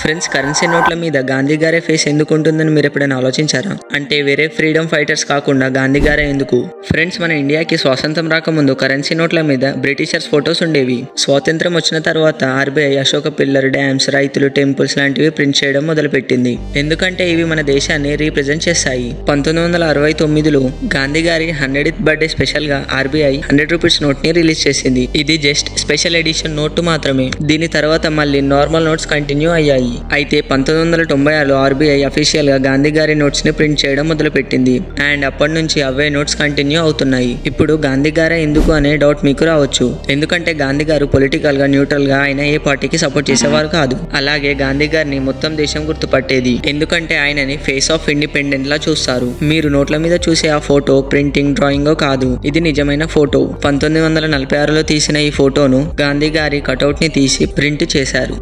Friends, currency నోట్ల మీద గాంధీ గారే ఫేస్ ఎందుకు ఉంటుందని మీరు ఎప్పుడైనా ఆలోచించారా? అంటే వేరే ఫ్రీడమ్ ఫైటర్స్ కాకుండా గాంధీ గారే ఎందుకు? ఫ్రెండ్స్, మన ఇండియాకి స్వాతంత్రం రాకముందు కరెన్సీ నోట్ల మీద బ్రిటిషర్స్ ఫొటోస్ ఉండేవి. స్వాతంత్రం వచ్చిన తర్వాత ఆర్బీఐ అశోక పిల్లర్, డ్యామ్స్, రైతులు, టెంపుల్స్ లాంటివి ప్రింట్ చేయడం మొదలుపెట్టింది. ఎందుకంటే ఇవి మన దేశాన్ని రీప్రజెంట్ చేస్తాయి. 1969లో గాంధీ గారి 100th బర్త్డే స్పెషల్ గా ఆర్బీఐ 100 రూపీస్ నోట్ ని రిలీజ్ చేసింది. ఇది జస్ట్ స్పెషల్ ఎడిషన్ నోట్ మాత్రమే. దీని తర్వాత మళ్ళీ నార్మల్ నోట్స్ కంటిన్యూ అయ్యాయి. అయితే 1996లో ఆర్బీఐ అఫీషియల్ గా గాంధీ గారి నోట్స్ ని ప్రింట్ చేయడం మొదలుపెట్టింది. అండ్ అప్పటి నుంచి అవే నోట్స్ కంటిన్యూ అవుతున్నాయి. ఇప్పుడు గాంధీ గారే ఎందుకు అనే డౌట్ మీకు రావచ్చు. ఎందుకంటే గాంధీ గారు పొలిటికల్ గా న్యూట్రల్ గా ఆయన ఏ పార్టీకి సపోర్ట్ చేసేవారు కాదు. అలాగే గాంధీ గారిని మొత్తం దేశం గుర్తుపట్టేది. ఎందుకంటే ఆయనని ఫేస్ ఆఫ్ ఇండిపెండెంట్ లా చూస్తారు. మీరు నోట్ల మీద చూసే ఆ ఫోటో ప్రింటింగ్, డ్రాయింగో కాదు. ఇది నిజమైన ఫోటో. 1946లో తీసిన ఈ ఫోటోను గాంధీ గారి కటౌట్ ని తీసి ప్రింట్ చేశారు.